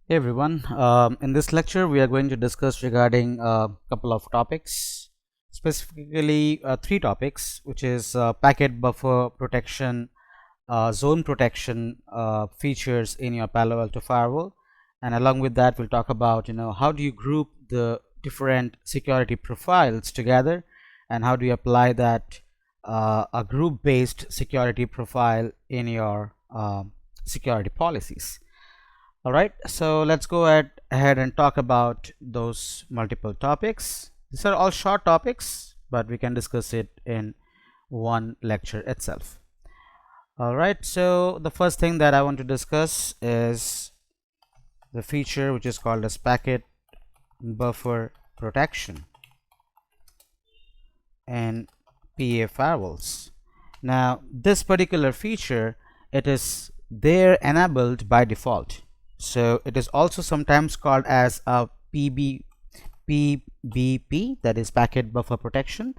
Hey everyone, in this lecture we are going to discuss regarding a couple of topics, specifically three topics, which is packet buffer protection, zone protection features in your Palo Alto firewall, and along with that we'll talk about how do you group the different security profiles together, and how do you apply that a group based security profile in your security policies. All right, so let's go ahead and talk about those multiple topics. These are all short topics, but we can discuss it in one lecture itself. All right, so the first thing that I want to discuss is the feature which is called as packet buffer protection and PA firewalls. Now, this particular feature, it is there enabled by default. So it is also sometimes called as a PBP, that is packet buffer protection,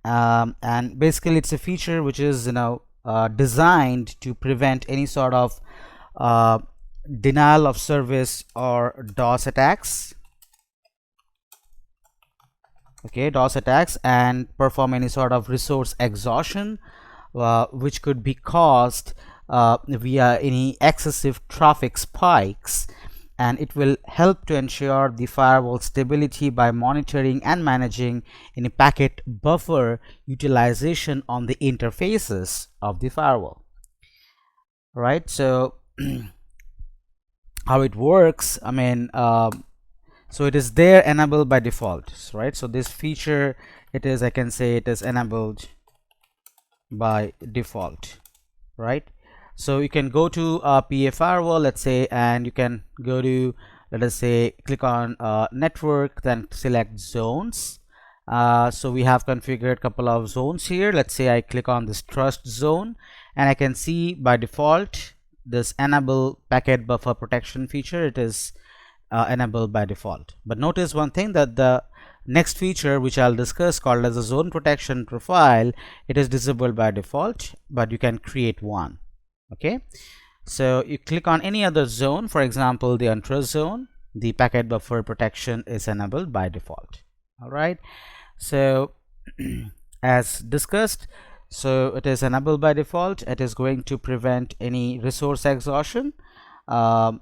and basically it's a feature which is designed to prevent any sort of uh, denial of service or DOS attacks. Okay, DOS attacks, and perform any sort of resource exhaustion which could be caused via any excessive traffic spikes, and it will help to ensure the firewall stability by monitoring and managing any packet buffer utilization on the interfaces of the firewall. Right, so how it works, so it is there enabled by default, right? So this feature, I can say it is enabled by default, right? So you can go to a PA firewall, let's say, and you can go to, let us say, click on network, then select zones. So we have configured a couple of zones here. Let's say I click on this trust zone, and I can see by default this enable packet buffer protection feature, it is enabled by default. But notice one thing, that the next feature which I'll discuss, called as a zone protection profile, it is disabled by default, but you can create one. Okay, so you click on any other zone, for example the untrust zone, the packet buffer protection is enabled by default. All right, so as discussed, so it is enabled by default. It is going to prevent any resource exhaustion that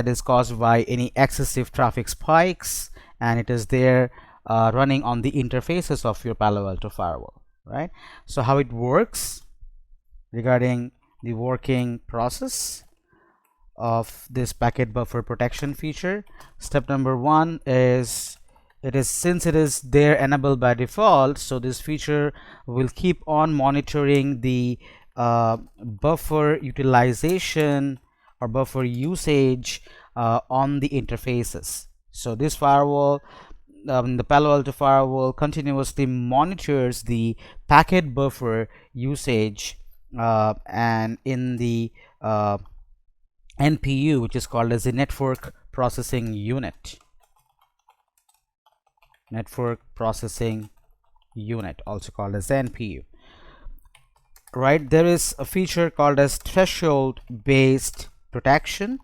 is caused by any excessive traffic spikes, and it is there running on the interfaces of your Palo Alto firewall, right? So how it works regarding the working process of this packet buffer protection feature. Step number one is, since it is there enabled by default, so this feature will keep on monitoring the buffer utilization or buffer usage on the interfaces. So this firewall, the Palo Alto firewall, continuously monitors the packet buffer usage and in the NPU, which is called as the network processing unit. Network processing unit, also called as the NPU. Right, there is a feature called as threshold based protection,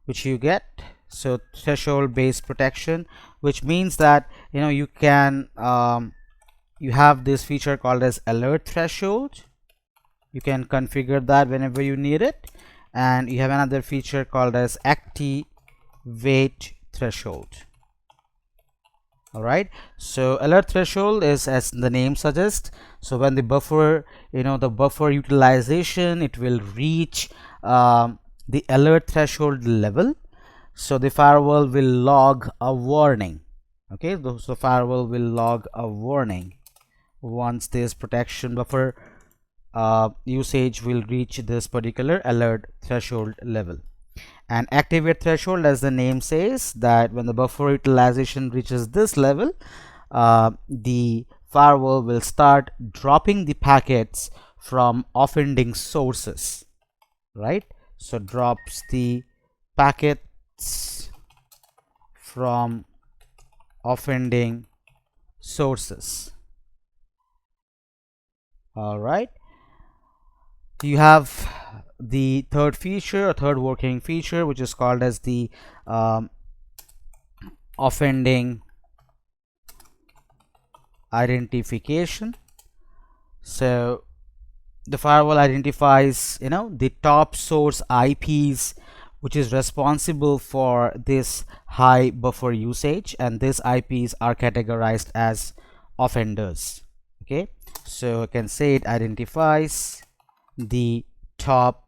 which you get. So threshold based protection, which means that you can you have this feature called as alert threshold. You can configure that whenever you need it, and you have another feature called as activate threshold. All right, so alert threshold is, as the name suggests, so when the buffer, the buffer utilization, it will reach the alert threshold level, so the firewall will log a warning. Okay, so firewall will log a warning once this protection buffer usage will reach this particular alert threshold level. And activate threshold, as the name says, that when the buffer utilization reaches this level, the firewall will start dropping the packets from offending sources, right? So drops the packets from offending sources. All right, you have the third feature, or third working feature, which is called as the offending identification. So the firewall identifies, the top source IPs which is responsible for this high buffer usage, and these IPs are categorized as offenders. Okay, so I can say it identifies the top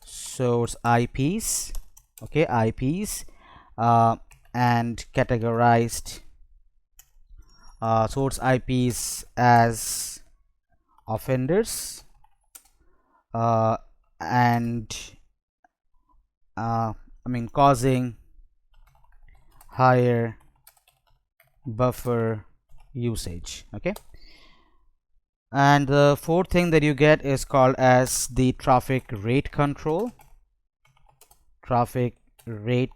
source IPs, okay, IPs, and categorized source IPs as offenders, and causing higher buffer usage. Okay, and the fourth thing that you get is called as the traffic rate control. Traffic rate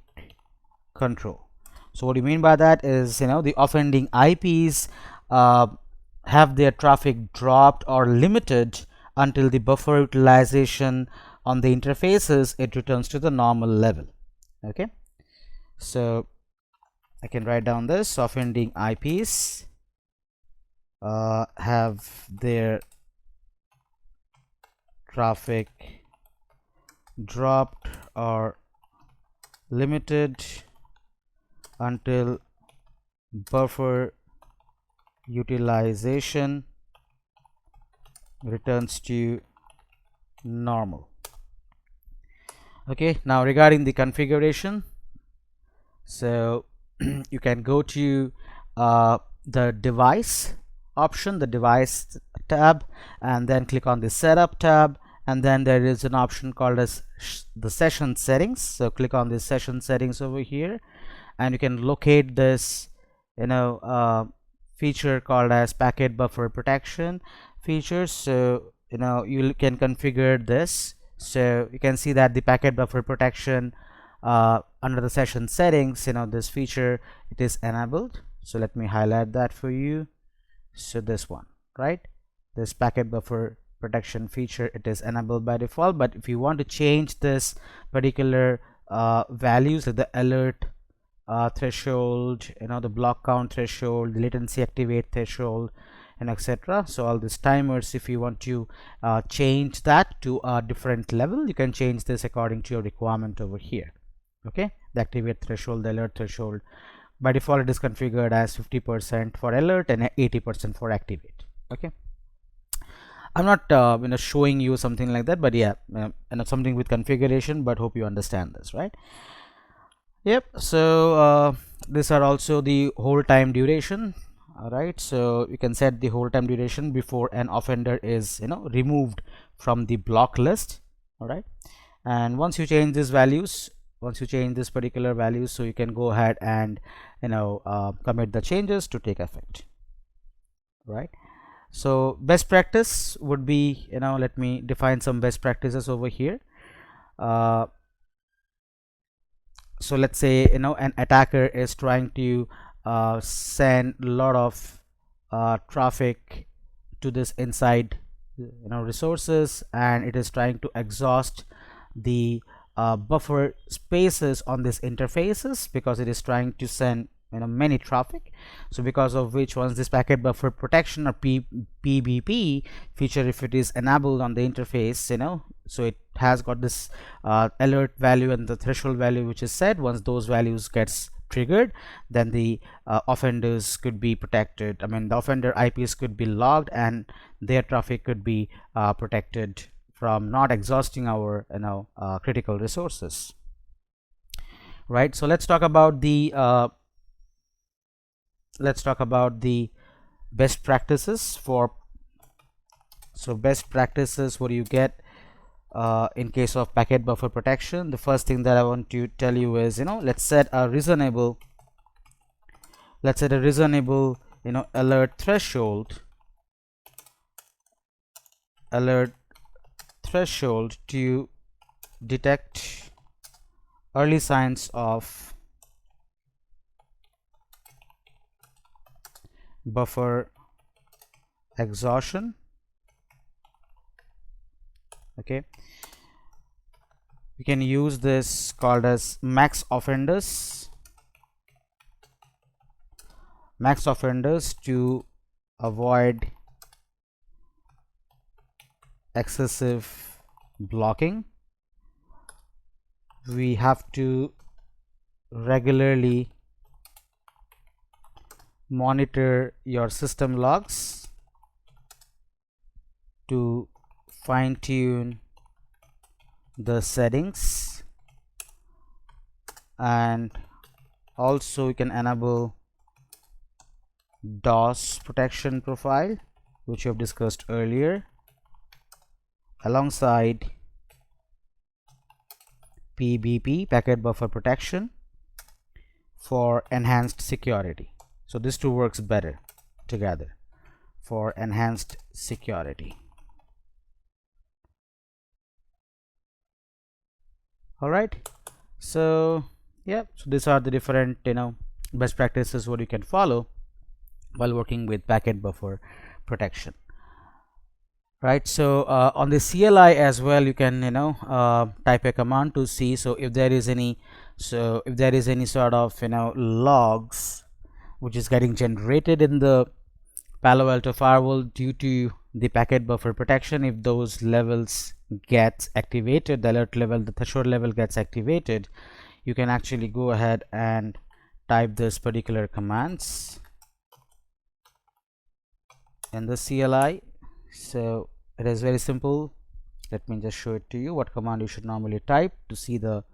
control. So what do you mean by that is, the offending IPs have their traffic dropped or limited until the buffer utilization on the interfaces it returns to the normal level. Okay, so I can write down this: offending IPs have their traffic dropped or limited until buffer utilization returns to normal. Okay, now regarding the configuration, so you can go to the device option, the device tab, and then click on the setup tab, and then there is an option called as the session settings. So click on the session settings over here, and you can locate this feature called as packet buffer protection features. So you can configure this. So you can see that the packet buffer protection under the session settings, this feature, it is enabled. So let me highlight that for you. So this one, right, this packet buffer protection feature, it is enabled by default. But if you want to change this particular values, like the alert threshold, the block count threshold, the latency activate threshold, and etc., so all these timers, if you want to change that to a different level, you can change this according to your requirement over here. Okay, the activate threshold, the alert threshold, by default it is configured as 50% for alert and 80% for activate. Okay, I'm not showing you something like that, but yeah, something with configuration, but hope you understand this, right? Yep. So these are also the hold time duration. All right, so you can set the hold time duration before an offender is removed from the block list. All right, and once you change these values, once you change this particular values, so you can go ahead and commit the changes to take effect. Right, so best practice would be, let me define some best practices over here. So let's say an attacker is trying to send a lot of traffic to this inside resources, and it is trying to exhaust the buffer spaces on these interfaces, because it is trying to send many traffic. So because of which, once this packet buffer protection or PBP feature, if it is enabled on the interface, so it has got this alert value and the threshold value which is set. Once those values gets triggered, then the offenders could be protected. The offender IPs could be logged, and their traffic could be protected from not exhausting our critical resources. Right, so let's talk about the best practices for. So best practices, what do you get in case of packet buffer protection? The first thing that I want to tell you is, let's set a reasonable alert threshold to detect early signs of buffer exhaustion. Okay, we can use this called as max offenders to avoid excessive blocking. We have to regularly monitor your system logs to fine-tune the settings, and also you can enable DOS protection profile, which we have discussed earlier, alongside PBP, packet buffer protection, for enhanced security. So these two works better together for enhanced security. All right, so yeah, so these are the different best practices what you can follow while working with packet buffer protection, right? So on the CLI as well, you can type a command to see so if there is any sort of logs which is getting generated in the Palo Alto firewall due to the packet buffer protection. If those levels gets activated, the alert level, the threshold level gets activated, you can actually go ahead and type this particular commands in the CLI. So it is very simple. Let me just show it to you what command you should normally type to see the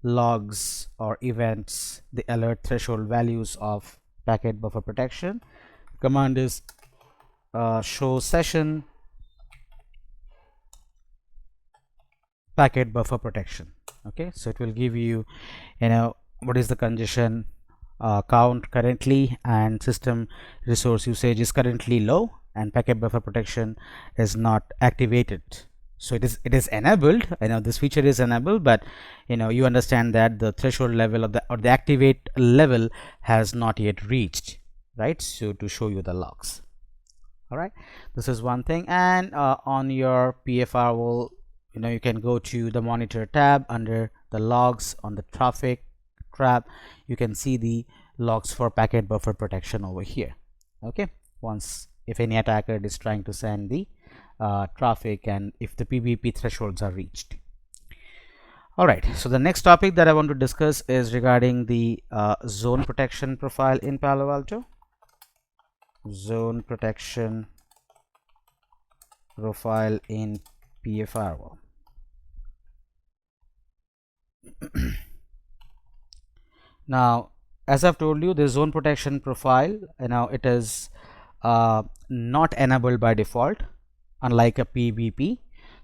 logs or events, the alert threshold values of packet buffer protection. Command is show session packet buffer protection. Okay, so it will give you what is the congestion count currently, and system resource usage is currently low, and packet buffer protection is not activated. So it is enabled. I know this feature is enabled, but you understand that the threshold level of the activate level has not yet reached, right? So to show you the logs. All right, this is one thing. And on your PA firewall, you can go to the monitor tab under the logs. On the traffic tab, you can see the logs for packet buffer protection over here. Okay, once if any attacker is trying to send the traffic and if the PBP thresholds are reached. All right, so the next topic that I want to discuss is regarding the zone protection profile in Palo Alto. Zone protection profile in PA firewall. Now, as I've told you, the zone protection profile, it is not enabled by default, unlike a PBP.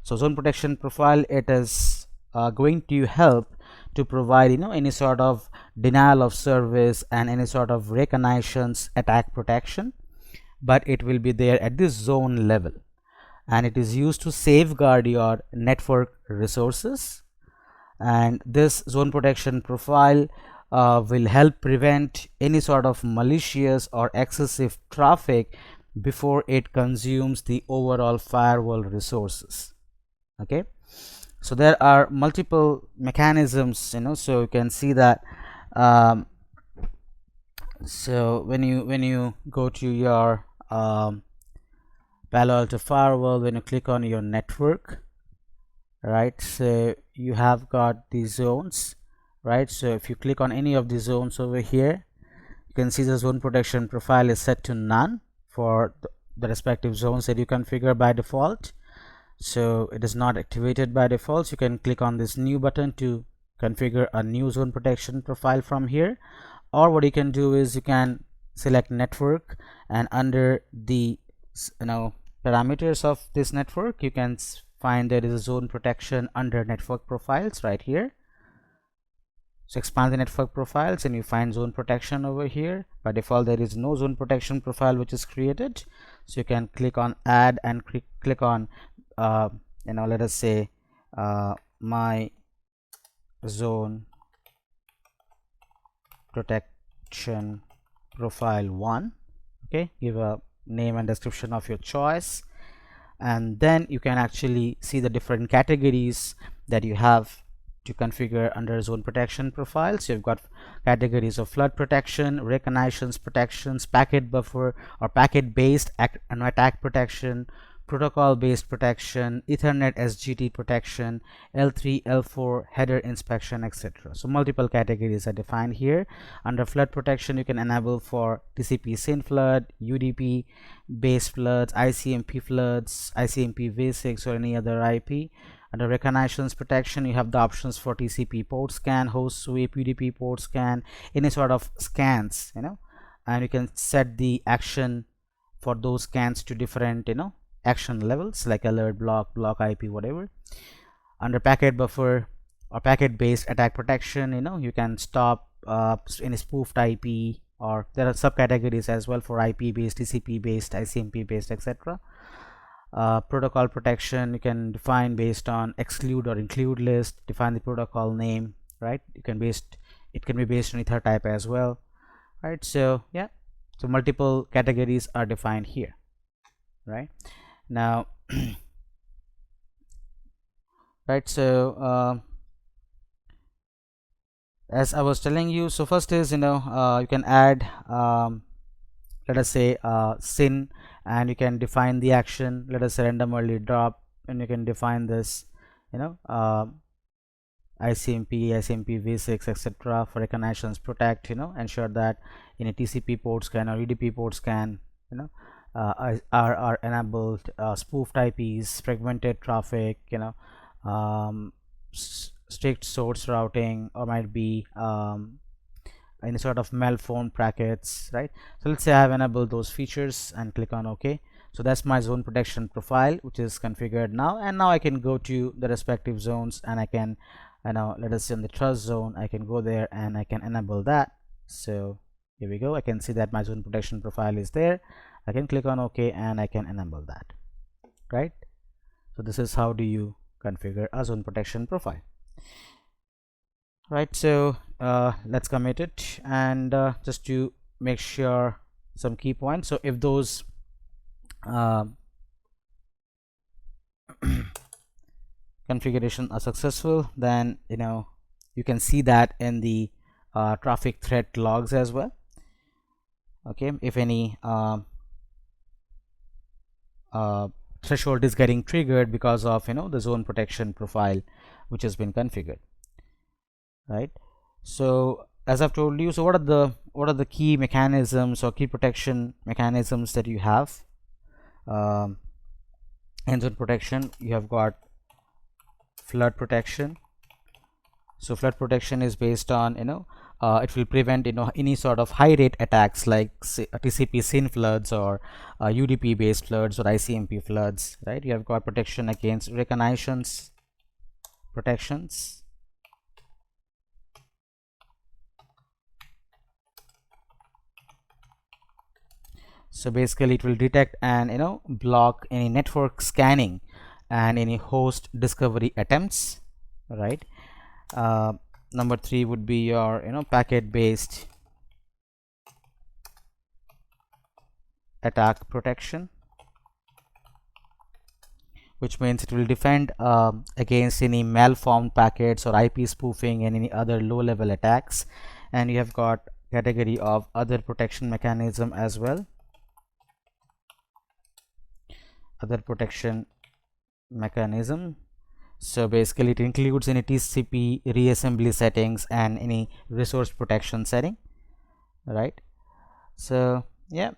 So zone protection profile, it is going to help to provide any sort of denial of service and any sort of reconnaissance attack protection, but it will be there at the zone level, and it is used to safeguard your network resources. And this zone protection profile will help prevent any sort of malicious or excessive traffic before it consumes the overall firewall resources. Okay, so there are multiple mechanisms, so you can see that so when you go to your Palo Alto firewall, when you click on your network, right, so you have got the zones, right? So if you click on any of the zones over here, you can see the zone protection profile is set to none for the respective zones that you configure by default. So it is not activated by default. So you can click on this new button to configure a new zone protection profile from here, or what you can do is you can select network, and under the parameters of this network, you can find there is a zone protection under network profiles right here. So expand the network profiles and you find zone protection over here. By default, there is no zone protection profile which is created, so you can click on add and click on let us say my zone protection profile 1. Okay, give a name and description of your choice, and then you can actually see the different categories that you have to configure under zone protection profile. So you've got categories of flood protection, reconnaissance protections, packet buffer or packet based attack protection, protocol based protection, Ethernet SGT protection, L3 L4 header inspection, etc. So multiple categories are defined here. Under flood protection, you can enable for TCP SYN flood, UDP based floods, ICMP floods, ICMP v6 or any other IP. Under reconnaissance protection, you have the options for TCP port scan, host sweep, UDP port scan, any sort of scans, and you can set the action for those scans to different, action levels like alert, block IP, whatever. Under packet buffer or packet based attack protection, you can stop any spoofed IP, or there are subcategories as well for IP based, TCP based, ICMP based, etc. Protocol protection, you can define based on exclude or include list, define the protocol name, right? It can be based on ether type as well, right? So yeah, so multiple categories are defined here, right? Now right, so as I was telling you, so first is you can add let us say SYN, and you can define the action, let us say random early drop, and you can define this ICMP v6 etc. for reconnaissance protect, ensure that in a TCP port scan or UDP port scan are enabled, spoofed IPs, fragmented traffic, strict source routing, or might be any sort of malformed packets, right? So let's say I have enabled those features and click on OK. So that's my zone protection profile, which is configured now, and now I can go to the respective zones, and I can let us say in the trust zone, I can go there and I can enable that. So here we go, I can see that my zone protection profile is there. I can click on OK and I can enable that, right? So this is how do you configure a zone protection profile, right? So let's commit it, and just to make sure some key points. So if those configuration are successful, then you can see that in the traffic threat logs as well. Okay, if any threshold is getting triggered because of the zone protection profile which has been configured, right? So as I've told you, so what are the key mechanisms or key protection mechanisms that you have in zone protection? You have got flood protection. So flood protection is based on it will prevent any sort of high rate attacks like TCP SYN floods or UDP based floods or ICMP floods, right? You have got protection against reconnaissance protections. So basically it will detect and block any network scanning and any host discovery attempts, right? Number 3 would be your packet based attack protection, which means it will defend against any malformed packets or IP spoofing and any other low level attacks. And you have got category of other protection mechanism as well. Other protection mechanism, so basically it includes any TCP reassembly settings and any resource protection setting, right? So yeah,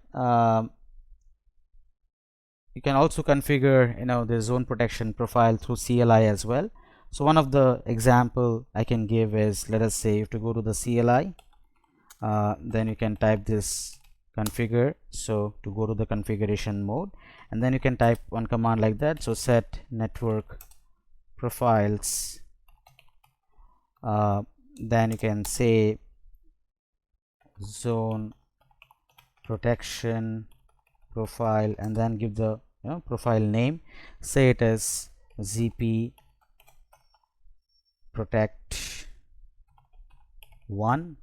you can also configure the zone protection profile through CLI as well. So one of the example I can give is, let us say, if to go to the CLI, then you can type this configure, so to go to the configuration mode, and then you can type one command like that. So set network profiles, then you can say zone protection profile, and then give the profile name, say it as ZP protect 1,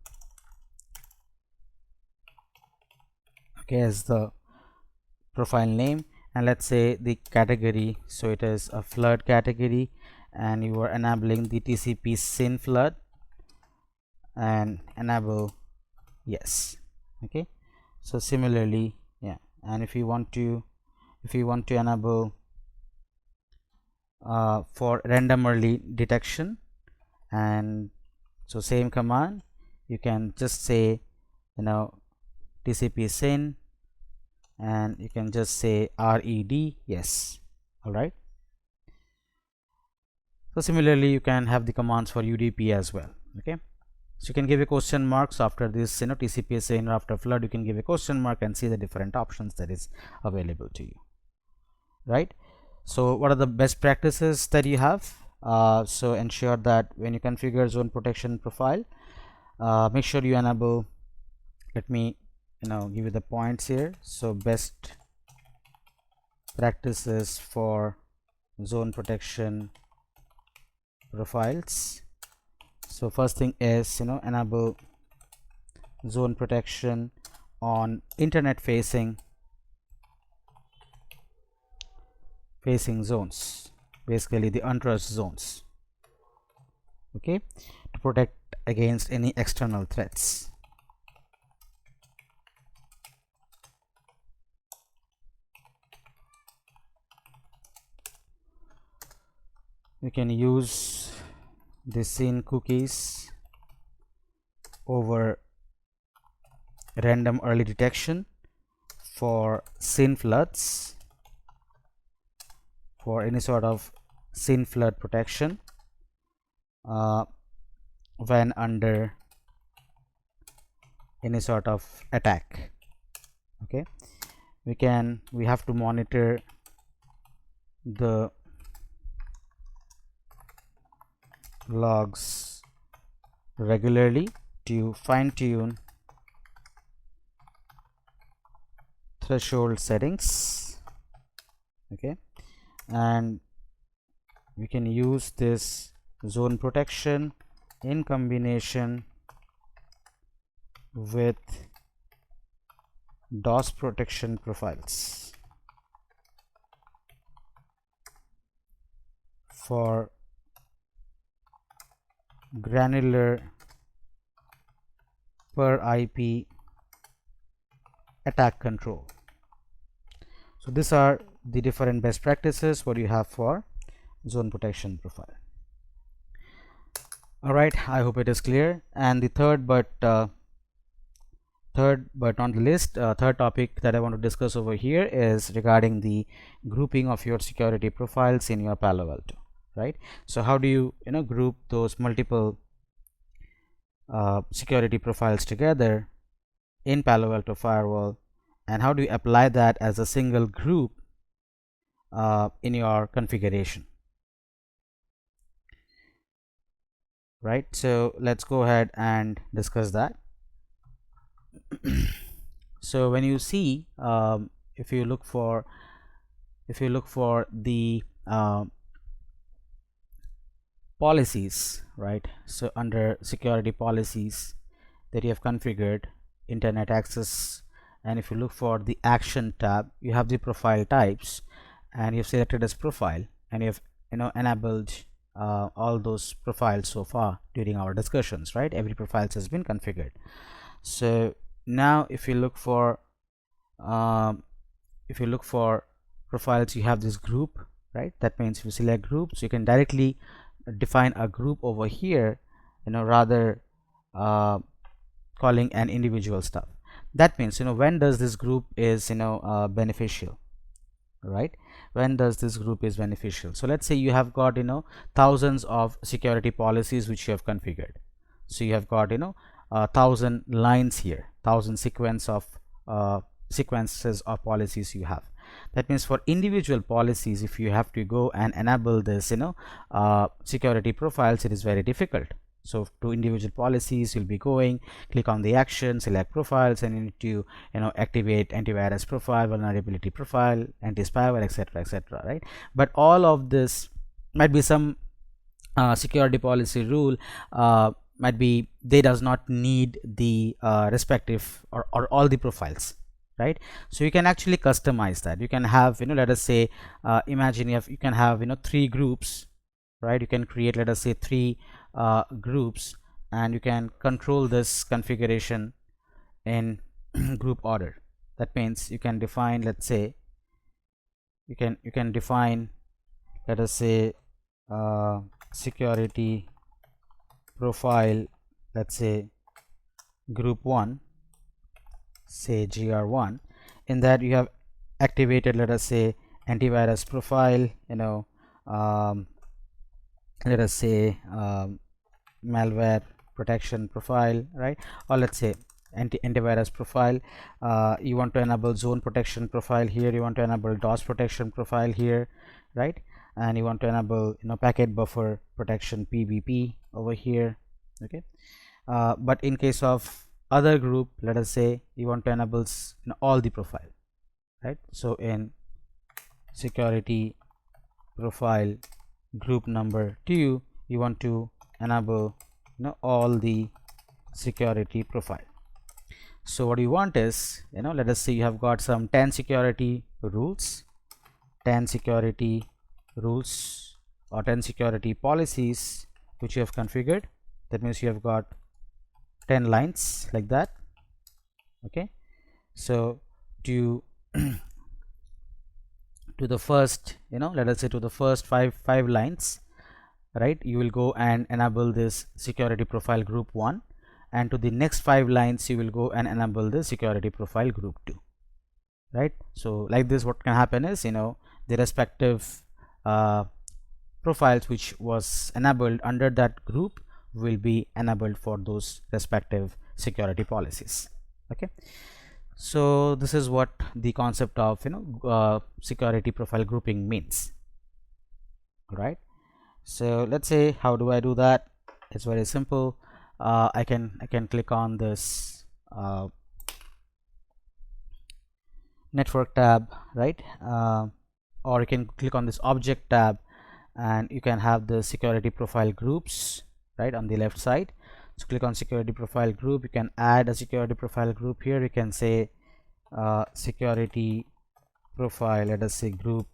okay, as the profile name, and let's say the category, so it is a flood category, and you are enabling the TCP SYN flood and enable yes. Okay, so similarly, yeah, and if you want to enable for random early detection, and so same command, you can just say TCP SYN, and you can just say RED yes. All right, so similarly you can have the commands for UDP as well. Okay, so you can give a question marks after this TCP SYN, or after flood you can give a question mark and see the different options that is available to you, right? So what are the best practices that you have? So ensure that when you configure zone protection profile, make sure you enable, let me give you the points here. So best practices for zone protection profiles. So first thing is enable zone protection on internet facing zones, basically the untrust zones, okay, to protect against any external threats. You can use the SYN cookies over random early detection for SYN floods, for any sort of SYN flood protection when under any sort of attack. Okay, we have to monitor the logs regularly to fine-tune threshold settings. Okay, and we can use this zone protection in combination with DOS protection profiles for granular per IP attack control. So these are the different best practices what you have for zone protection profile. All right, I hope it is clear. And the third but on the list, third topic that I want to discuss over here is regarding the grouping of your security profiles in your Palo Alto, right? So how do you group those multiple security profiles together in Palo Alto Firewall, and how do you apply that as a single group in your configuration, right? So let's go ahead and discuss that. So when you see if you look for the policies, right? So under security policies that you have configured, internet access, and if you look for the action tab, you have the profile types, and you've selected as profile, and you've enabled all those profiles so far during our discussions, right? Every profile has been configured. So now if you look for profiles, you have this group, right? That means if you select groups, you can directly define a group over here, rather calling an individual stuff. That means when does this group is beneficial, right? When does this group is beneficial? So let's say you have got thousands of security policies which you have configured. So you have got 1,000 lines here, 1,000 sequences of policies you have. That means for individual policies, if you have to go and enable this security profiles, it is very difficult. So to individual policies, you'll be going, click on the action, select profiles, and you need to activate antivirus profile, vulnerability profile, anti-spyware, etc., right? But all of this might be some security policy rule, might be they does not need the respective or all the profiles, right? So you can actually customize that. You can have, let us say, imagine you can have, 3 groups, right? You can create, let us say, 3 groups, and you can control this configuration in group order. That means you can define, let's say, you can define, let us say, security profile, let's say group 1, say gr1. In that you have activated, let us say, antivirus profile, let us say, malware protection profile, right? Or let's say antivirus profile. You want to enable zone protection profile here, you want to enable DOS protection profile here, right? And you want to enable, packet buffer protection, PBP, over here. Okay. But in case of other group, let us say you want to enable all the profile, right? So in security profile group number 2, you want to enable, all the security profile. So what you want is, let us say you have got some 10 security rules, 10 security rules or 10 security policies which you have configured. That means you have got 10 lines like that. Okay. So to to the first, let us say to the first five lines, right, you will go and enable this security profile group 1, and to the next 5 lines you will go and enable the security profile group 2, right? So like this, what can happen is, the respective profiles which was enabled under that group will be enabled for those respective security policies. Okay. So this is what the concept of, security profile grouping means, right? So let's say, how do I do that? It's very simple. I can click on this network tab, right? Or you can click on this object tab, and you can have the security profile groups right on the left side. So click on security profile group, you can add a security profile group here. You can say security profile, let us say group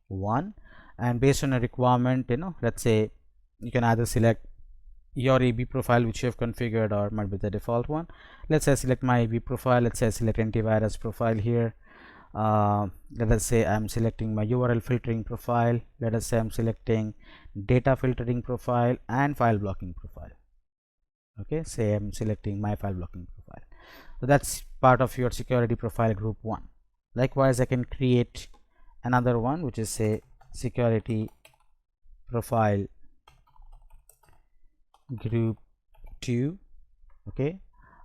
1, and based on a requirement, let's say you can either select your AB profile which you have configured, or might be the default one. Let's say I select my AB profile. Let's say I select antivirus profile here. Let us say I'm selecting my URL filtering profile. Let us say I'm selecting data filtering profile and file blocking profile. Okay, say I'm selecting my file blocking profile. So that's part of your security profile group 1. Likewise, I can create another one which is, say, security profile group 2, okay,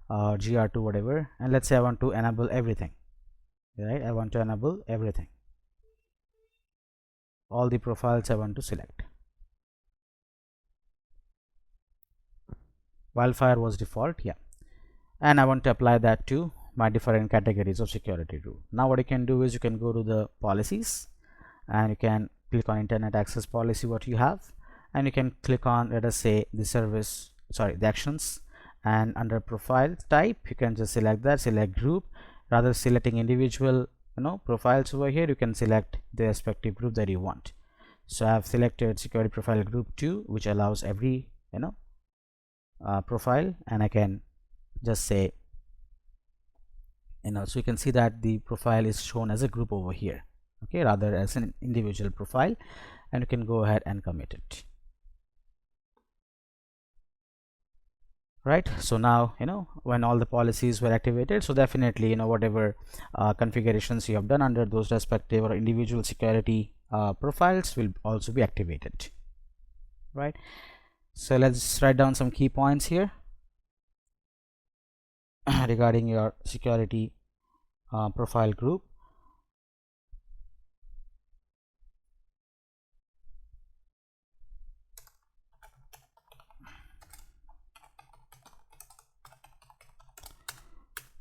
gr2, whatever, and let's say I want to enable everything, right? I want to enable everything, all the profiles I want to select. Wildfire was default, yeah, and I want to apply that to my different categories of security rule. Now what you can do is you can go to the policies and you can click on internet access policy what you have, and you can click on, let us say, the actions, and under profile type you can just select that, select group. Rather selecting individual profiles over here, you can select the respective group that you want. So I have selected security profile group 2, which allows every profile, and I can just say, so you can see that the profile is shown as a group over here, okay, rather as an individual profile, and you can go ahead and commit it, right? So now when all the policies were activated, so definitely whatever configurations you have done under those respective or individual security profiles will also be activated, right? So let's write down some key points here regarding your security profile group.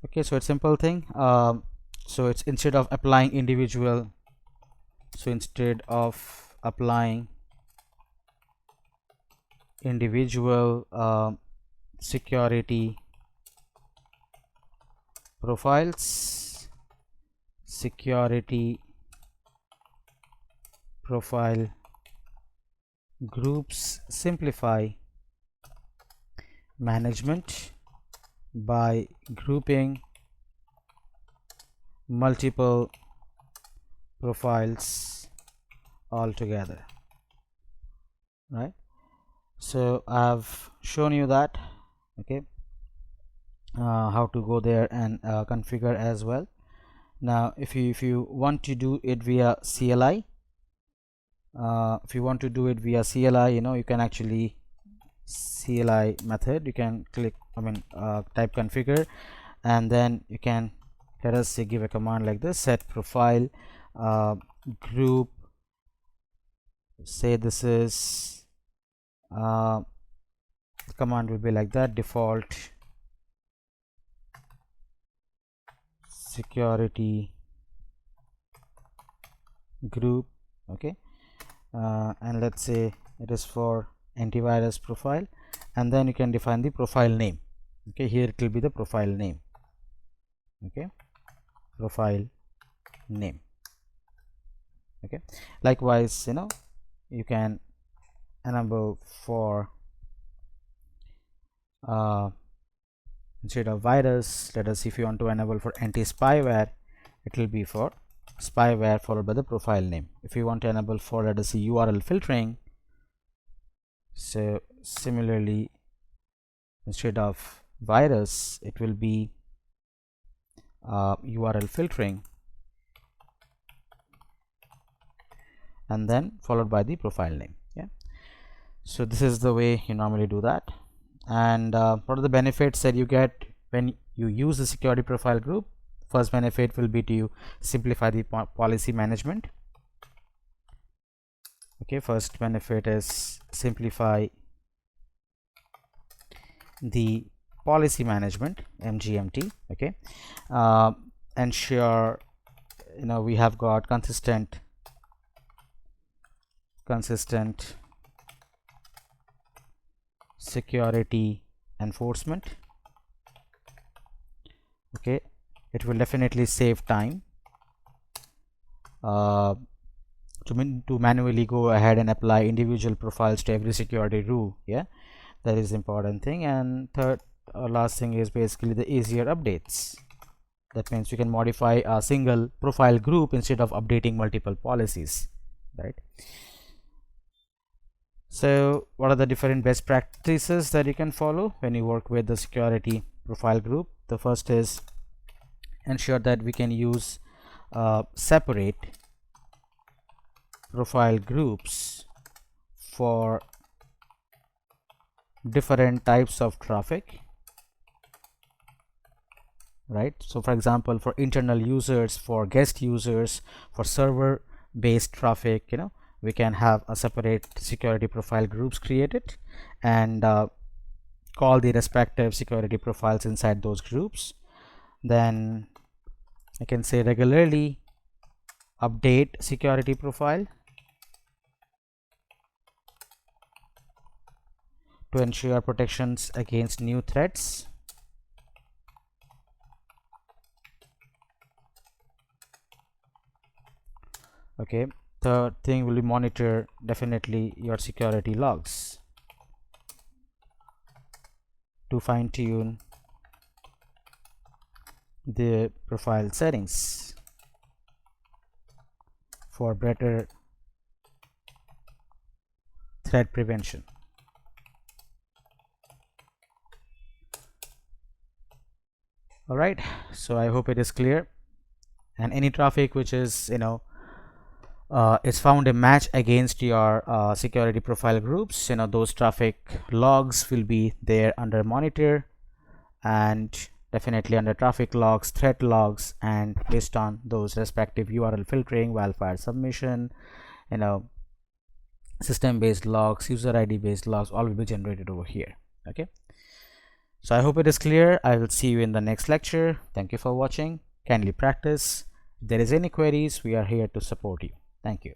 Okay, so it's simple thing. So it's instead of applying individual, so instead of applying individual security profiles, security profile groups simplify management by grouping multiple profiles all together, right? So I've shown you that, okay, how to go there and configure as well. Now if you want to do it via CLI, if you want to do it via CLI, you can actually CLI method, you can click, type configure, and then you can, let us say, give a command like this: set profile group, say this is the command will be like that: default security group, okay, and let's say it is for antivirus profile, and then you can define the profile name, okay. Here it will be the profile name, okay, profile name, okay. Likewise, you can enable for instead of virus, let us see, if you want to enable for anti-spyware, it will be for spyware followed by the profile name. If you want to enable for, let us see, URL filtering, so similarly instead of virus it will be URL filtering, and then followed by the profile name. Yeah, so this is the way you normally do that. And what are the benefits that you get when you use the security profile group? First benefit will be to simplify the policy management. Okay, first benefit is simplify the policy management, MGMT. Okay, ensure we have got consistent security enforcement. Okay, it will definitely save time to manually go ahead and apply individual profiles to every security rule. Yeah, that is the important thing. And third, last thing is basically the easier updates. That means you can modify a single profile group instead of updating multiple policies, right? So what are the different best practices that you can follow when you work with the security profile group? The first is ensure that we can use separate profile groups for different types of traffic, right? So for example, for internal users, for guest users, for server based traffic, we can have a separate security profile groups created, and call the respective security profiles inside those groups. Then I can say regularly update security profile to ensure protections against new threats. Okay, third thing will be monitor definitely your security logs to fine-tune the profile settings for better threat prevention. All right, so I hope it is clear. And any traffic which is is found a match against your security profile groups, those traffic logs will be there under monitor, and definitely under traffic logs, threat logs, and based on those respective URL filtering, wildfire submission, system based logs, user ID based logs, all will be generated over here. Okay, so I hope it is clear. I will see you in the next lecture. Thank you for watching. Kindly practice. If there is any queries, we are here to support you. Thank you.